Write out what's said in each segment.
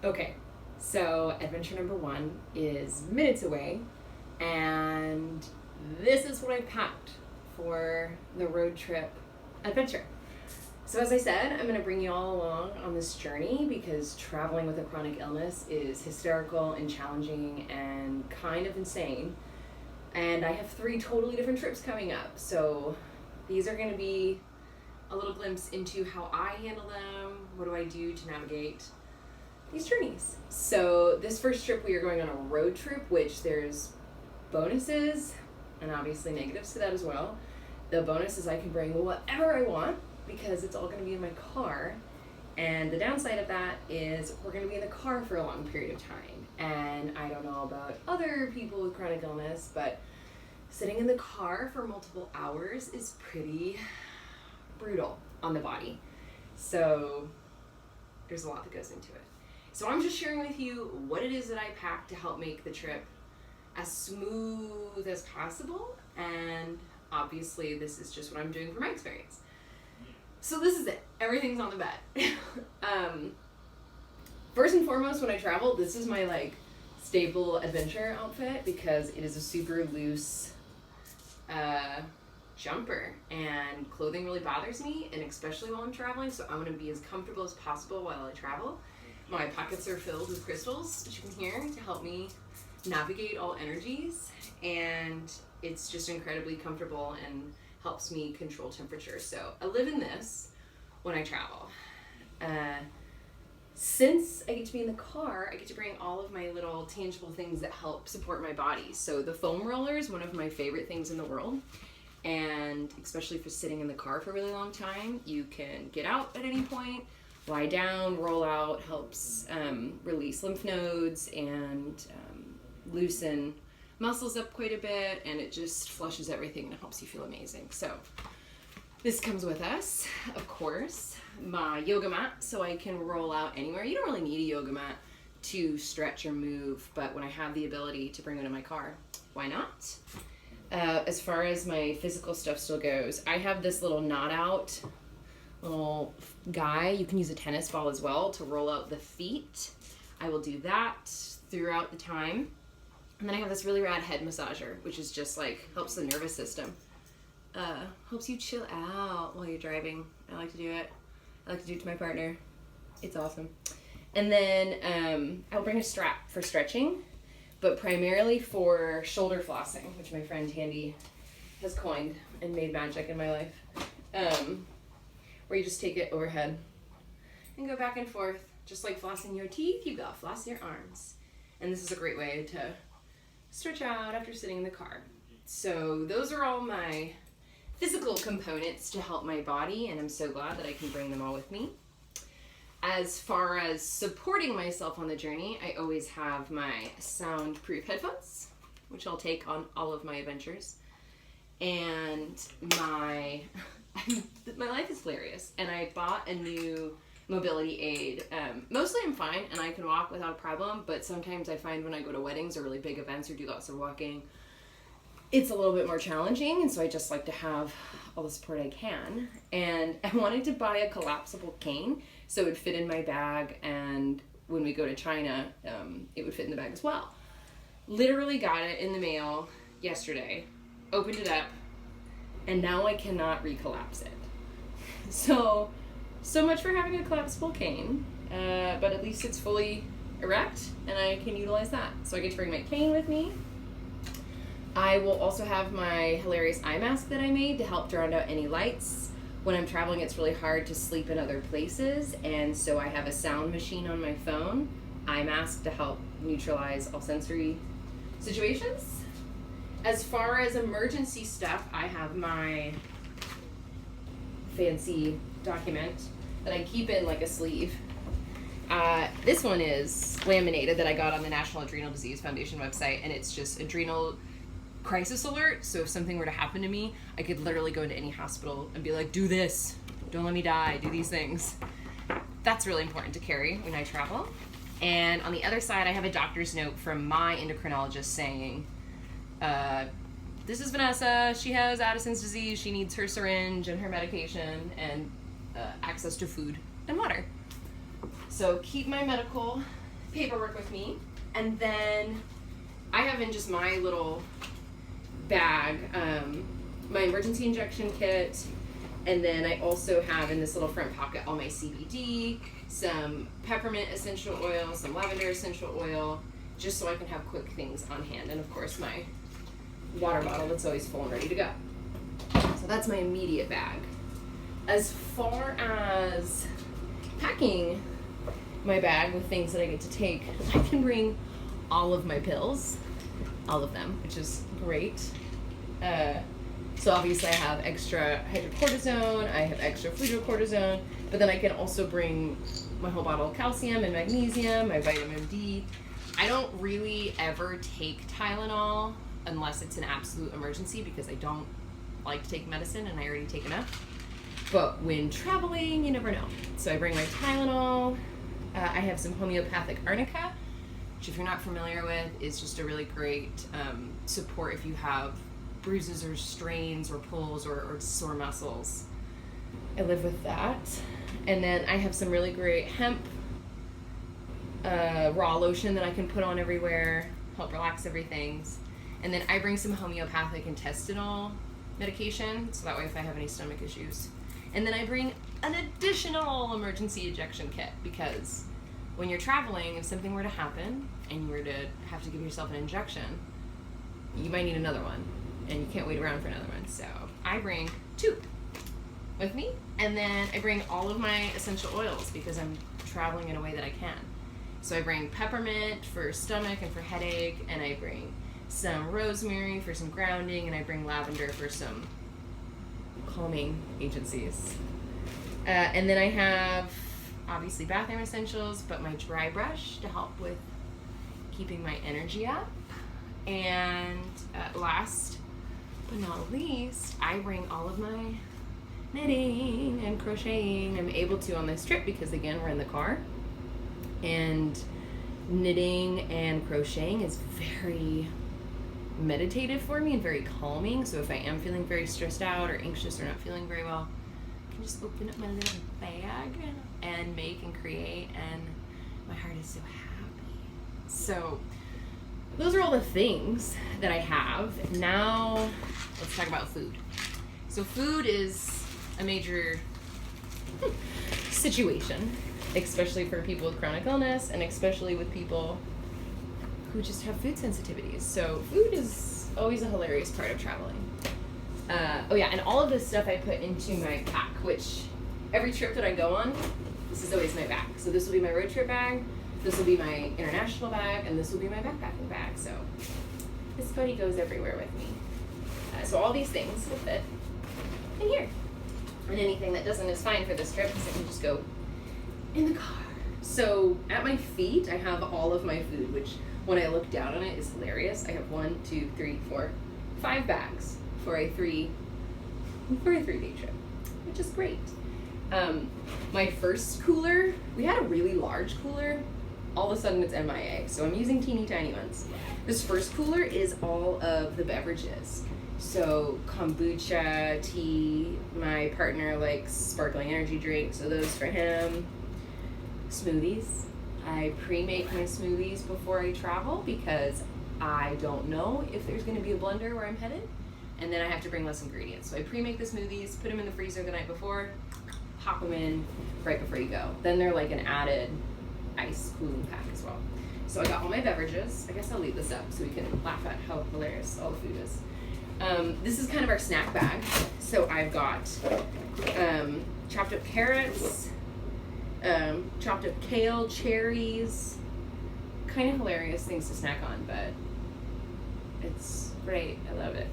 Okay, so adventure number one is minutes away, and this is what I packed for the road trip adventure. So, as I said, I'm going to bring you all along on this journey because traveling with a chronic illness is hysterical and challenging and kind of insane. And I have 3 totally different trips coming up. So, these are going to be a little glimpse into how I handle them, what do I do to navigate these journeys. So this first trip we are going on a road trip, which there's bonuses and obviously negatives to that as well. The bonus is I can bring whatever I want because it's all going to be in my car. And the downside of that is we're going to be in the car for a long period of time. And I don't know about other people with chronic illness, but sitting in the car for multiple hours is pretty brutal on the body. So there's a lot that goes into it. So I'm just sharing with you what it is that I packed to help make the trip as smooth as possible. And obviously this is just what I'm doing for my experience. So this is it. Everything's on the bed. First and foremost, when I travel, this is my staple adventure outfit because it is a super loose jumper, and clothing really bothers me, and especially while I'm traveling, so I want to be as comfortable as possible while I travel. My pockets are filled with crystals, as you can hear, to help me navigate all energies, and it's just incredibly comfortable and helps me control temperature. So I live in this when I travel. Since I get to be in the car, I get to bring all of my little tangible things that help support my body. So the foam roller is one of my favorite things in the world. And especially for sitting in the car for a really long time, you can get out at any point, lie down, roll out, helps release lymph nodes and loosen muscles up quite a bit, and it just flushes everything and helps you feel amazing. So this comes with us, of course, my yoga mat, so I can roll out anywhere. You don't really need a yoga mat to stretch or move, but when I have the ability to bring it in my car, why not? As far as my physical stuff still goes, I have this little knot out little guy. You can use a tennis ball as well to roll out the feet. I will do that throughout the time. And then I have this really rad head massager, which is just helps the nervous system. Helps you chill out while you're driving. I like to do it. I like to do it to my partner. It's awesome. And then I'll bring a strap for stretching, but primarily for shoulder flossing, which my friend Handy has coined and made magic in my life. Where you just take it overhead and go back and forth, just like flossing your teeth, you gotta floss your arms. And this is a great way to stretch out after sitting in the car. So those are all my physical components to help my body, and I'm so glad that I can bring them all with me. As far as supporting myself on the journey, I always have my soundproof headphones, which I'll take on all of my adventures. And my life is hilarious, and I bought a new mobility aid. Mostly I'm fine, and I can walk without a problem, but sometimes I find when I go to weddings or really big events or do lots of walking, it's a little bit more challenging, and so I just like to have all the support I can. And I wanted to buy a collapsible cane so it would fit in my bag, and when we go to China, it would fit in the bag as well. Literally got it in the mail yesterday, opened it up, and now I cannot recollapse it. So much for having a collapsible cane, but at least it's fully erect, and I can utilize that. So I get to bring my cane with me. I will also have my hilarious eye mask that I made to help drown out any lights. When I'm traveling, it's really hard to sleep in other places, and so I have a sound machine on my phone, eye mask to help neutralize all sensory situations. As far as emergency stuff, I have my fancy document that I keep in a sleeve. This one is laminated that I got on the National Adrenal Disease Foundation website, and it's just adrenal crisis alert. So if something were to happen to me, I could literally go into any hospital and be like, do this, don't let me die, do these things. That's really important to carry when I travel. And on the other side, I have a doctor's note from my endocrinologist saying, this is Vanessa, she has Addison's disease, she needs her syringe and her medication and access to food and water. So keep my medical paperwork with me. And then I have in just my little bag my emergency injection kit, and then I also have in this little front pocket all my CBD, some peppermint essential oil, some lavender essential oil, just so I can have quick things on hand, and of course my water bottle that's always full and ready to go. So that's my immediate bag. As far as packing my bag with things that I get to take, I can bring all of my pills, all of them, which is great. So obviously I have extra hydrocortisone, I have extra fludrocortisone, but then I can also bring my whole bottle of calcium and magnesium, my vitamin D. I don't really ever take Tylenol unless it's an absolute emergency, because I don't like to take medicine and I already take enough. But when traveling, you never know. So I bring my Tylenol. I have some homeopathic arnica, which if you're not familiar with, is just a really great support if you have bruises or strains or pulls or sore muscles. I live with that. And then I have some really great hemp raw lotion that I can put on everywhere, help relax everything. And then I bring some homeopathic intestinal medication, so that way if I have any stomach issues. And then I bring an additional emergency ejection kit, because when you're traveling, if something were to happen and you were to have to give yourself an injection, you might need another one, and you can't wait around for another one. So I bring 2 with me, and then I bring all of my essential oils because I'm traveling in a way that I can. So I bring peppermint for stomach and for headache, and I bring some rosemary for some grounding, and I bring lavender for some calming agencies. And then I have obviously bathroom essentials, but my dry brush to help with keeping my energy up. And last but not least, I bring all of my knitting and crocheting I'm able to on this trip, because again, we're in the car, and knitting and crocheting is very meditative for me and very calming. So if I am feeling very stressed out or anxious or not feeling very well, I can just open up my little bag and make and create, and my heart is so happy. So those are all the things that I have. Now let's talk about food. So food is a major situation, especially for people with chronic illness, and especially with people who just have food sensitivities. So food is always a hilarious part of traveling. Oh yeah, and all of this stuff I put into my pack, which every trip that I go on, this is always my bag. So this will be my road trip bag, this will be my international bag, and this will be my backpacking bag. So this buddy goes everywhere with me. So all these things will fit in here. And anything that doesn't is fine for this trip, because it can just go in the car. So at my feet, I have all of my food, which when I look down on it is hilarious. I have 1, 2, 3, 4, 5 bags for a 3-day trip, which is great. My first cooler, we had a really large cooler. All of a sudden it's MIA, so I'm using teeny tiny ones. This first cooler is all of the beverages. So kombucha, tea, my partner likes sparkling energy drinks, so those for him. Smoothies. I pre-make my smoothies before I travel because I don't know if there's going to be a blender where I'm headed, and then I have to bring less ingredients. So I pre-make the smoothies, put them in the freezer the night before, pop them in right before you go. Then they're like an added ice cooling pack as well. So I got all my beverages. I guess I'll leave this up so we can laugh at how hilarious all the food is. This is kind of our snack bag. So I've got chopped up carrots, chopped up kale, cherries, kind of hilarious things to snack on, but it's great. I love it.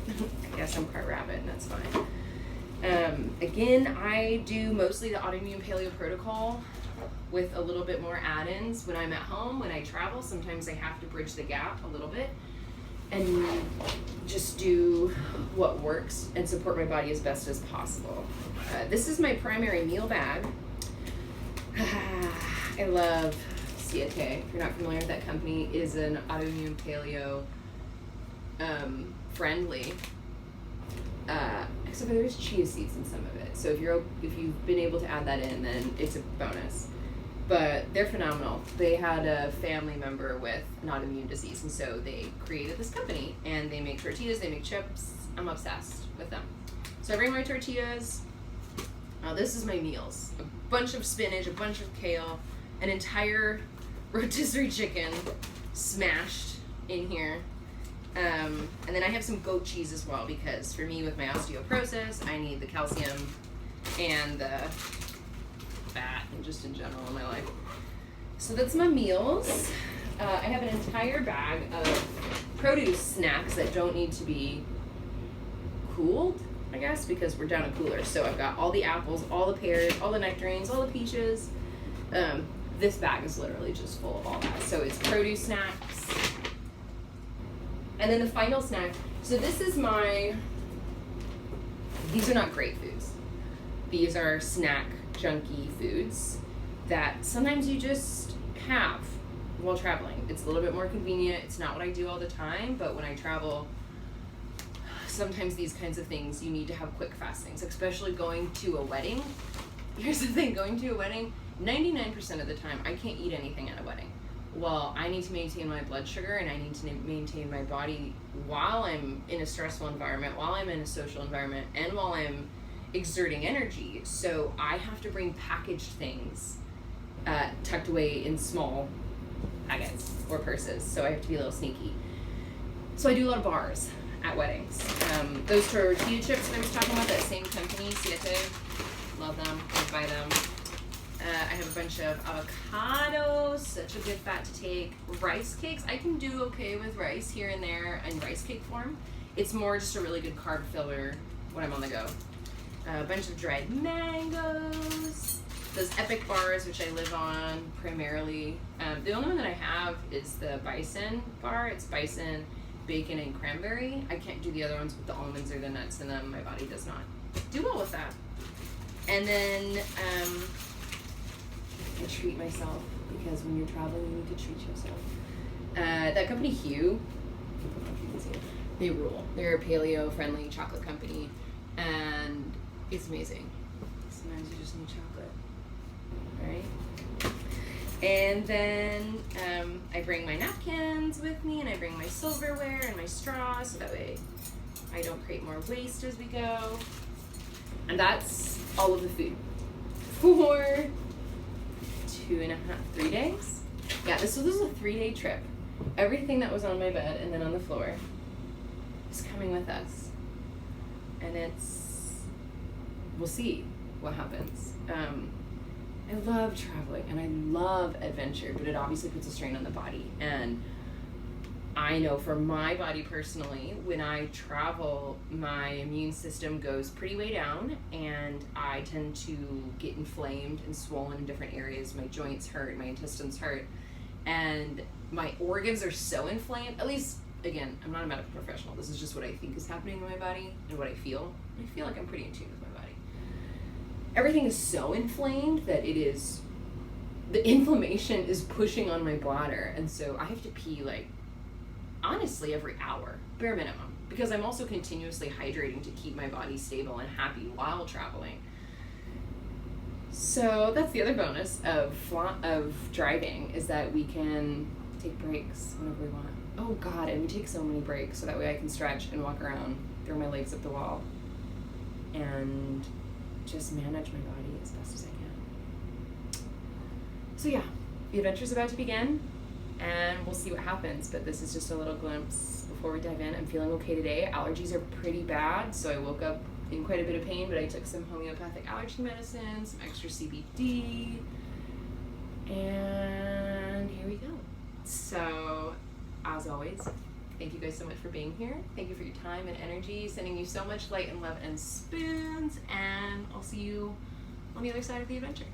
I guess I'm part rabbit, and that's fine. Again, I do mostly the autoimmune paleo protocol with a little bit more add-ins when I'm at home. When I travel, sometimes I have to bridge the gap a little bit and just do what works and support my body as best as possible. This is my primary meal bag. I love Siete. If you're not familiar with that company, is an autoimmune paleo friendly. Except for there's chia seeds in some of it. So if you've been able to add that in, then it's a bonus. but they're phenomenal. They had a family member with an autoimmune disease, and so they created this company, and they make tortillas, they make chips. I'm obsessed with them. So I bring my tortillas. This is my meals. A bunch of spinach, a bunch of kale, an entire rotisserie chicken smashed in here. And then I have some goat cheese as well, because for me with my osteoporosis, I need the calcium and the fat and just in general in my life. So that's my meals. I have an entire bag of produce snacks that don't need to be cooled, I guess, because we're down a cooler. So I've got all the apples, all the pears, all the nectarines, all the peaches. This bag is literally just full of all that. So it's produce snacks. And then the final snack, so this is these are not great foods. These are snack junky foods that sometimes you just have while traveling. It's a little bit more convenient. It's not what I do all the time, but when I travel, sometimes these kinds of things you need to have quick fastings, especially going to a wedding. Here's the thing, going to a wedding, 99% of the time I can't eat anything at a wedding. Well, I need to maintain my blood sugar, and I need to maintain my body while I'm in a stressful environment, while I'm in a social environment, and while I'm exerting energy. So I have to bring packaged things tucked away in small packets or purses. So I have to be a little sneaky. So I do a lot of bars at weddings. Those tortilla chips that I was talking about, that same company, Siete, love them, I buy them. I have a bunch of avocados, such a good fat to take. Rice cakes, I can do okay with rice here and there in rice cake form. It's more just a really good carb filler when I'm on the go. A bunch of dried mangoes. Those epic bars, which I live on primarily. The only one that I have is the bison bar. It's bison, bacon, and cranberry. I can't do the other ones with the almonds or the nuts in them. My body does not do well with that. And then I treat myself, because when you're traveling, you need to treat yourself. That company, Hue, they rule. They're a paleo-friendly chocolate company, and it's amazing. Sometimes you just need chocolate, right? And then I bring my napkins with me, and I bring my silverware and my straw, so that way I don't create more waste as we go. And that's all of the food for 3 days. Yeah, this was a 3-day trip. Everything that was on my bed and then on the floor is coming with us, and we'll see what happens. I love traveling and I love adventure, but it obviously puts a strain on the body. And I know for my body personally, when I travel, my immune system goes pretty way down, and I tend to get inflamed and swollen in different areas. My joints hurt, my intestines hurt, and my organs are so inflamed. At least, again, I'm not a medical professional. This is just what I think is happening in my body and what I feel. I feel like I'm pretty in tune with my body. Everything is so inflamed that the inflammation is pushing on my bladder, and so I have to pee honestly every hour, bare minimum, because I'm also continuously hydrating to keep my body stable and happy while traveling. So that's the other bonus of driving, is that we can take breaks whenever we want. Oh God, and we take so many breaks, so that way I can stretch and walk around, throw my legs up the wall, and just manage my body as best as I can. So yeah, the adventure's about to begin, and we'll see what happens, but this is just a little glimpse before we dive in. I'm feeling okay today. Allergies are pretty bad, so I woke up in quite a bit of pain, but I took some homeopathic allergy medicine, some extra CBD, and here we go. So, as always, thank you guys so much for being here. Thank you for your time and energy, sending you so much light and love and spoons, and I'll see you on the other side of the adventure.